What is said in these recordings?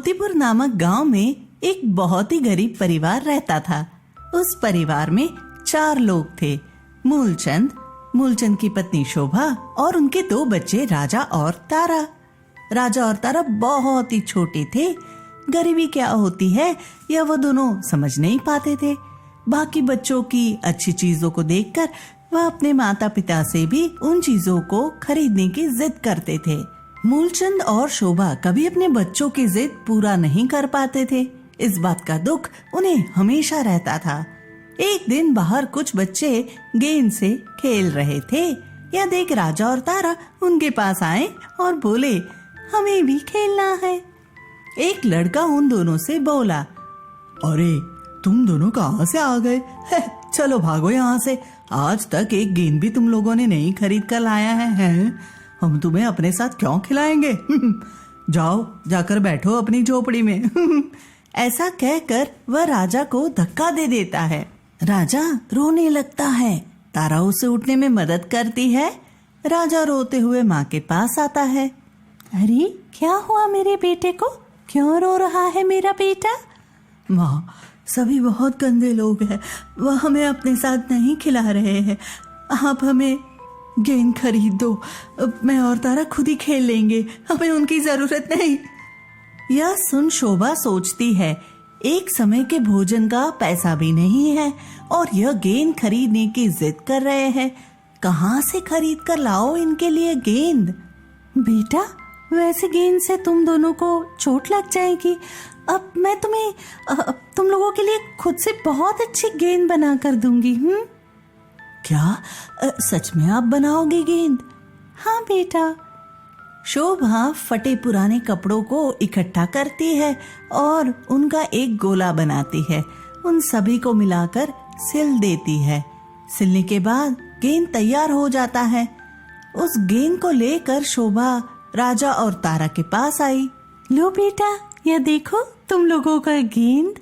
मोतीपुर नामक गांव में एक बहुत ही गरीब परिवार रहता था। उस परिवार में 4 लोग थे, मूलचंद की पत्नी शोभा और उनके 2 बच्चे राजा और तारा। राजा और तारा बहुत ही छोटे थे। गरीबी क्या होती है यह वो दोनों समझ नहीं पाते थे। बाकी बच्चों की अच्छी चीजों को देखकर वह अपने माता पिता से भी उन चीजों को खरीदने की जिद करते थे। मूलचंद और शोभा कभी अपने बच्चों की जिद पूरा नहीं कर पाते थे। इस बात का दुख उन्हें हमेशा रहता था। एक दिन बाहर कुछ बच्चे गेंद से खेल रहे थे। यह देख राजा और तारा उनके पास आए और बोले, हमें भी खेलना है। एक लड़का उन दोनों से बोला, अरे तुम दोनों कहाँ से आ गए? चलो भागो यहाँ से। आज तक एक गेंद भी तुम लोगों ने नहीं खरीद कर लाया है। हम तुम्हें अपने साथ क्यों खिलाएंगे? जाओ जाकर बैठो अपनी झोपड़ी में। ऐसा कहकर वह राजा को धक्का दे देता है। राजा रोने लगता है। तारा उसे उठने में मदद करती है। राजा रोते हुए माँ के पास आता है। अरे क्या हुआ मेरे बेटे को? क्यों रो रहा है मेरा बेटा? माँ, सभी बहुत गंदे लोग हैं। वह हमें अपने साथ नहीं खिला रहे हैं। आप हमें गेंद खरीद दो। मैं और तारा खुद ही खेल लेंगे। हमें उनकी जरूरत नहीं। यह सुन शोभा सोचती है, एक समय के भोजन का पैसा भी नहीं है और यह गेंद खरीदने की जिद कर रहे हैं। कहाँ से खरीद कर लाओ इनके लिए गेंद? बेटा, वैसे गेंद से तुम दोनों को चोट लग जाएगी। अब मैं तुम लोगों के लिए खुद से बहुत अच्छी गेंद बना कर दूंगी। क्या सच में आप बनाओगे गेंद? हाँ बेटा। शोभा फटे पुराने कपड़ों को इकट्ठा करती है और उनका एक गोला बनाती है। उन सभी को मिलाकर सिल देती है। सिलने के बाद गेंद तैयार हो जाता है। उस गेंद को लेकर शोभा राजा और तारा के पास आई। लो बेटा, यह देखो तुम लोगों का गेंद।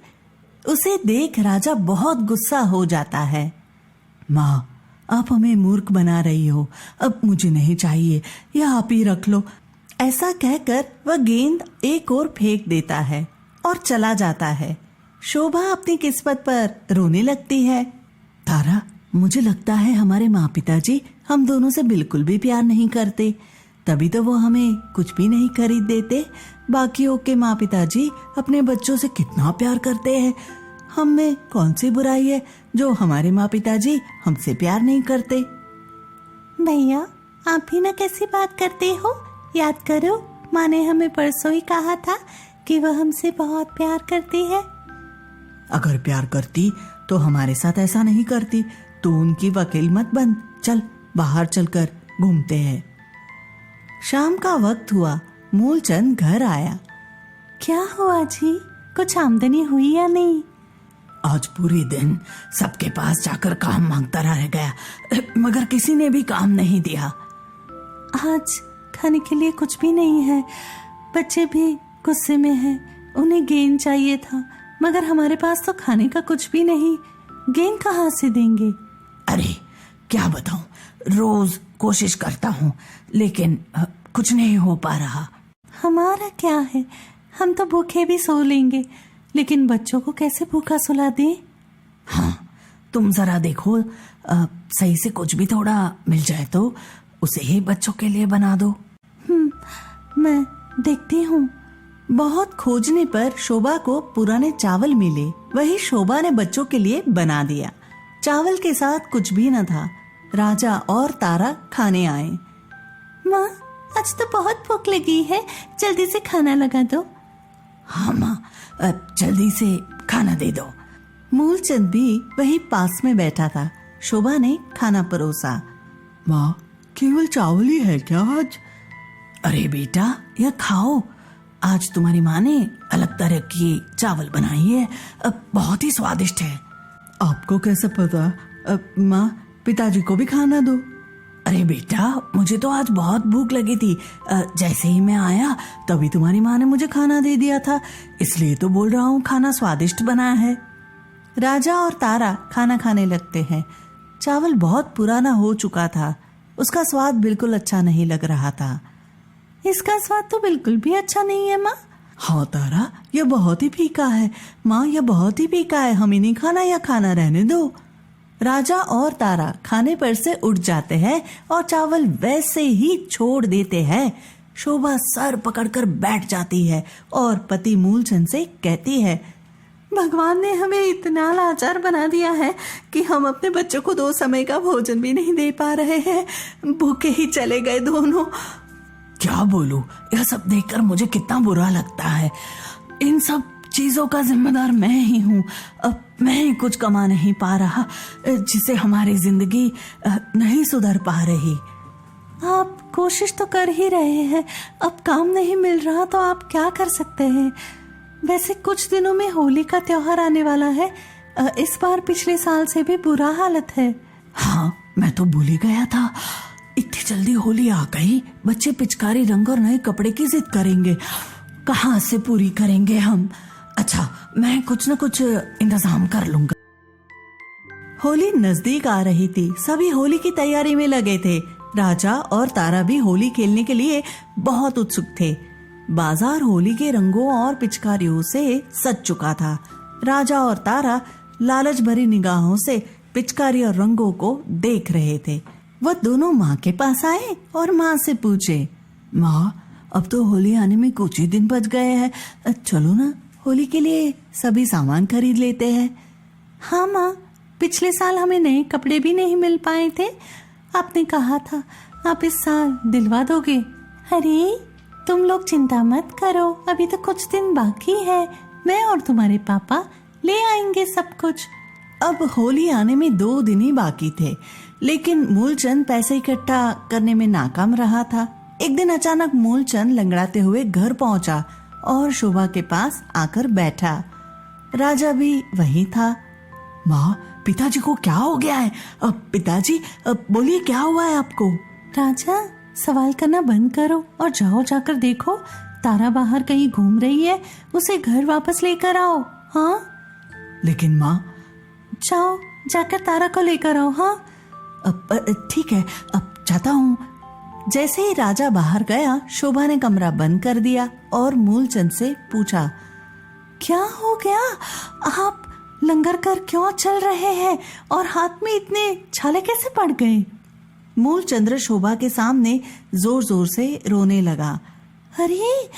उसे देख राजा बहुत गुस्सा हो जाता है। माँ, आप हमें मूर्ख बना रही हो। अब मुझे नहीं चाहिए, यह आप ही रख लो। ऐसा कहकर वह गेंद एक ओर फेंक देता है और चला जाता है। शोभा अपनी किस्मत पर रोने लगती है। तारा, मुझे लगता है हमारे माँ पिताजी हम दोनों से बिल्कुल भी प्यार नहीं करते, तभी तो वो हमें कुछ भी नहीं खरीद देते। बाकियों के माँ पिताजी अपने बच्चों से कितना प्यार करते हैं। हम में कौन सी बुराई है जो हमारे माँ पिताजी हमसे प्यार नहीं करते? भैया, आप भी ना कैसी बात करते हो? याद करो, माँ ने हमें परसों ही कहा था कि वह हमसे बहुत प्यार करती है। अगर प्यार करती तो हमारे साथ ऐसा नहीं करती। तू उनकी वकील मत बन। चल बाहर चलकर घूमते हैं। शाम का वक्त हुआ। मूलचंद घर आया। क्या हुआ जी, कुछ आमदनी हुई या नहीं? आज पूरे दिन सबके पास जाकर काम मांगता रह गया, मगर किसी ने भी काम नहीं दिया। आज खाने के लिए कुछ भी नहीं है। बच्चे भी गुस्से में हैं। उन्हें गेंद चाहिए था, मगर हमारे पास तो खाने का कुछ भी नहीं। गेंद कहाँ से देंगे? अरे क्या बताऊं, रोज कोशिश करता हूँ लेकिन कुछ नहीं हो पा रहा। हमारा क्या है, हम तो भूखे भी सो लेंगे, लेकिन बच्चों को कैसे भूखा सुला दें? हाँ, तुम जरा देखो, सही से कुछ भी थोड़ा मिल जाए तो उसे ही बच्चों के लिए बना दो। मैं देखती हूँ। बहुत खोजने पर शोभा को पुराने चावल मिले। वही शोभा ने बच्चों के लिए बना दिया। चावल के साथ कुछ भी न था। राजा और तारा खाने आए। माँ, आज तो बहुत भूख लगी है, जल्दी से खाना लगा दो। हाँ माँ, जल्दी से खाना दे दो। मूलचंद भी वही पास में बैठा था। शोभा ने खाना परोसा। माँ, केवल चावल ही है क्या आज? अरे बेटा, यह खाओ। आज तुम्हारी माँ ने अलग तरह की चावल बनाई है, बहुत ही स्वादिष्ट है। आपको कैसे पता? माँ, पिताजी को भी खाना दो। अरे बेटा, मुझे तो आज बहुत भूख लगी थी। जैसे ही मैं आया तभी तुम्हारी माँ ने मुझे खाना दे दिया था, इसलिए तो बोल रहा हूँ खाना स्वादिष्ट बना है। राजा और तारा खाना खाने लगते हैं। चावल बहुत पुराना हो चुका था। उसका स्वाद बिल्कुल अच्छा नहीं लग रहा था। इसका स्वाद तो बिल्कुल भी अच्छा नहीं है माँ। हाँ तारा, यह बहुत ही फीका है। माँ, यह बहुत ही फीका है, हमें नहीं खाना, या खाना रहने दो। राजा और तारा खाने पर से उठ जाते हैं और चावल वैसे ही छोड़ देते हैं। शोभा सर पकड़कर बैठ जाती है और पति मूलचंद से कहती है, भगवान ने हमें इतना लाचार बना दिया है कि हम अपने बच्चों को 2 समय का भोजन भी नहीं दे पा रहे हैं। भूखे ही चले गए दोनों। क्या बोलूं, यह सब देखकर मुझे कितना बुरा लगता है। इन सब चीजों का जिम्मेदार मैं ही हूँ। अब मैं ही कुछ कमा नहीं पा रहा, जिससे हमारी जिंदगी नहीं सुधर पा रही। आप कोशिश तो कर ही रहे हैं, अब काम नहीं मिल रहा तो आप क्या कर सकते हैं। वैसे कुछ दिनों में होली का त्योहार आने वाला है। इस बार पिछले साल से भी बुरा हालत है। हाँ, मैं तो भूल ही गया था। इतनी जल्दी होली आ गई। बच्चे पिचकारी रंग और नए कपड़े की जिद करेंगे, कहाँ से पूरी करेंगे हम। अच्छा, मैं कुछ न कुछ इंतजाम कर लूंगा। होली नजदीक आ रही थी, सभी होली की तैयारी में लगे थे। राजा और तारा भी होली खेलने के लिए बहुत उत्सुक थे। बाजार होली के रंगों और पिचकारियों से सज चुका था। राजा और तारा लालच भरी निगाहों से पिचकारी और रंगों को देख रहे थे। वह दोनों माँ के पास आए और माँ से पूछे, माँ, अब तो होली आने में कुछ ही दिन बच गए हैं, चलो ना होली के लिए सभी सामान खरीद लेते हैं। हाँ माँ, पिछले साल हमें नए कपड़े भी नहीं मिल पाए थे। आपने कहा था आप इस साल दिलवा दोगे। अरे तुम लोग चिंता मत करो, अभी तो कुछ दिन बाकी है। मैं और तुम्हारे पापा ले आएंगे सब कुछ। अब होली आने में 2 दिन ही बाकी थे, लेकिन मूलचंद पैसे इकट्ठा करने में नाकाम रहा था। एक दिन अचानक मूलचंद लंगड़ाते हुए घर पहुंचा और शोभा के पास आकर बैठा। राजा भी वहीं था। माँ, पिताजी को क्या हो गया है? अब पिताजी, अब बोलिए, क्या हुआ है आपको? राजा, सवाल करना बंद करो और जाओ, जाकर देखो तारा बाहर कहीं घूम रही है, उसे घर वापस लेकर आओ। हाँ, लेकिन माँ। जाओ, जाकर तारा को लेकर आओ। हाँ, अब ठीक है, अब जाता हूँ। जैसे ही राजा बाहर गया, शोभा ने कमरा बंद कर दिया और मूलचंद से पूछा, क्या हो गया? आप लंगर कर क्यों चल रहे हैं और हाथ में इतने छाले कैसे पड़ गए? मूलचंद्र शोभा के सामने जोर जोर से रोने लगा। अरे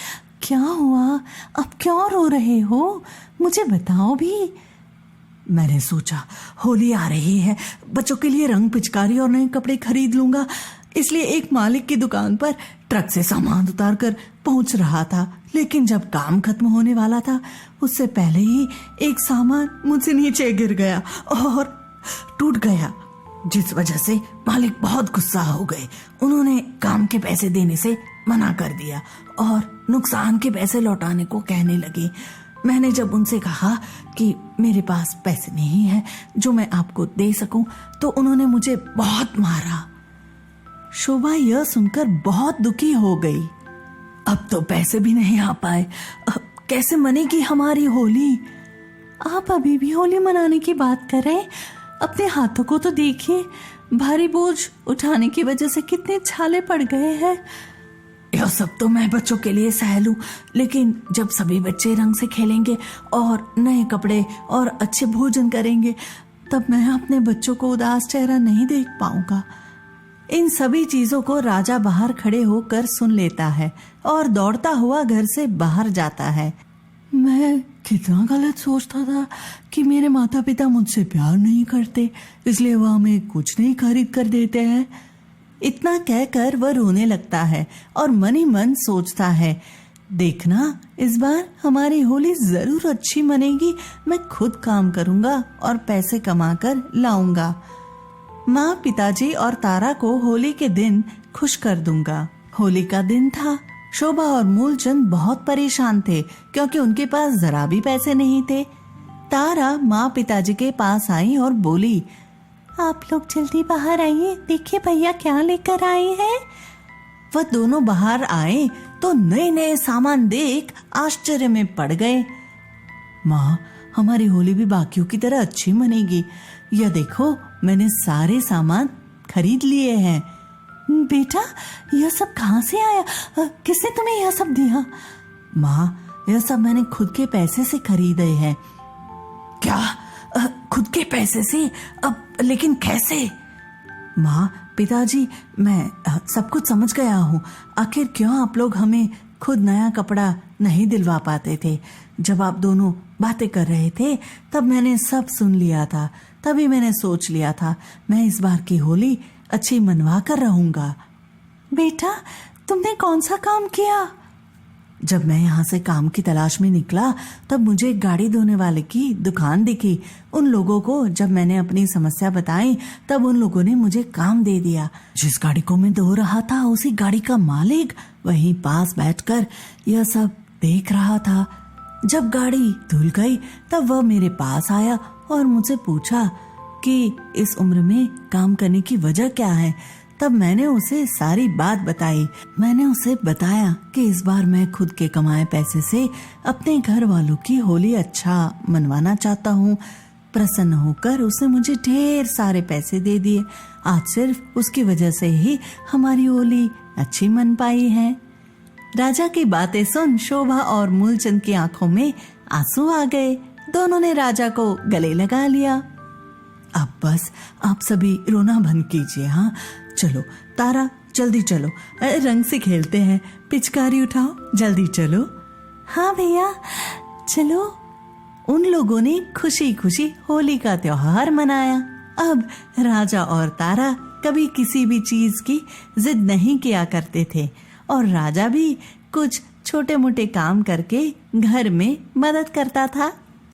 क्या हुआ? अब क्यों रो रहे हो? मुझे बताओ भी। मैंने सोचा होली आ रही है, बच्चों के लिए रंग, पिचकारी और नए कपड़े खरीद लूंगा, इसलिए एक मालिक की दुकान पर ट्रक से सामान उतार कर पहुंच रहा था। लेकिन जब काम खत्म होने वाला था, उससे पहले ही एक सामान मुझसे नीचे गिर गया और टूट गया, जिस वजह से मालिक बहुत गुस्सा हो गए। उन्होंने काम के पैसे देने से मना कर दिया और नुकसान के पैसे लौटाने को कहने लगे। मैंने जब उनसे कहा कि मेरे पास पैसे नहीं है जो मैं आपको दे सकूं, तो उन्होंने मुझे बहुत मारा। शोभा यह सुनकर बहुत दुखी हो गई। अब तो पैसे भी नहीं आ पाए, अब कैसे मनेगी हमारी होली? आप अभी भी होली मनाने की बात कर रहे हैं? अपने हाथों को तो देखिए, भारी बोझ उठाने की वजह से कितने छाले पड़ गए हैं। यह सब तो मैं बच्चों के लिए सह लूं, लेकिन जब सभी बच्चे रंग से खेलेंगे और नए कपड़े और अच्छे भोजन करेंगे, तब मैं अपने बच्चों को उदास चेहरा नहीं देख पाऊंगा। इन सभी चीजों को राजा बाहर खड़े होकर सुन लेता है और दौड़ता हुआ घर से बाहर जाता है। मैं कितना गलत सोचता था कि मेरे माता पिता मुझसे प्यार नहीं करते, इसलिए वह हमें कुछ नहीं खरीद कर देते हैं। इतना कहकर वह रोने लगता है और मन ही मन सोचता है, देखना इस बार हमारी होली जरूर अच्छी मनेगी। मैं खुद काम करूंगा और पैसे कमाकर लाऊंगा। माँ, पिताजी और तारा को होली के दिन खुश कर दूंगा। होली का दिन था। शोभा और मूलचंद बहुत परेशान थे क्योंकि उनके पास जरा भी पैसे नहीं थे। तारा माँ पिताजी के पास आई और बोली, आप लोग जल्दी बाहर आइए, देखिए भैया क्या लेकर आए हैं। वह दोनों बाहर आए तो नए नए सामान देख आश्चर्य में पड़ गए। माँ, हमारी होली भी बाकियों की तरह अच्छी मनेगी। यह देखो, मैंने सारे सामान खरीद लिए हैं। बेटा, यह सब कहाँ से आया? किसने तुम्हें यह सब दिया? माँ, यह सब मैंने खुद के पैसे से खरीदे हैं। क्या? खुद के पैसे से? अब लेकिन कैसे? माँ, पिताजी, मैं सब कुछ समझ गया हूँ। आखिर क्यों आप लोग हमें खुद नया कपड़ा नहीं दिलवा पाते थे? जब आप दोनों बातें कर रहे थे तब मैंने सब सुन लिया था। तभी मैंने सोच लिया था मैं इस बार की होली अच्छी मनवा कर रहूंगा। बेटा, तुमने कौन सा काम किया? जब मैं यहाँ से काम की तलाश में निकला तब मुझे एक गाड़ी धोने वाले की दुकान दिखी। उन लोगों को जब मैंने अपनी समस्या बताई तब उन लोगों ने मुझे काम दे दिया। जिस गाड़ी को मैं धो रहा था उसी गाड़ी का मालिक वहीं पास बैठकर यह सब देख रहा था। जब गाड़ी धुल गई तब वह मेरे पास आया और मुझसे पूछा कि इस उम्र में काम करने की वजह क्या है। तब मैंने उसे सारी बात बताई। मैंने उसे बताया कि इस बार मैं खुद के कमाए पैसे से अपने घर वालों की होली अच्छा मनवाना चाहता हूँ। प्रसन्न होकर उसने मुझे ढेर सारे पैसे दे दिए। आज सिर्फ उसकी वजह से ही हमारी होली अच्छी मन पाई है। राजा की बातें सुन शोभा और मूलचंद की आंखों में आंसू आ गए। दोनों ने राजा को गले लगा लिया। अब बस आप सभी रोना बंद कीजिए। हाँ, चलो तारा, जल्दी चलो, रंग से खेलते हैं। पिचकारी उठाओ, जल्दी चलो। हाँ भैया, चलो। उन लोगों ने खुशी खुशी होली का त्योहार मनाया। अब राजा और तारा कभी किसी भी चीज की जिद नहीं किया करते थे और राजा भी कुछ छोटे मोटे काम करके घर में मदद करता था।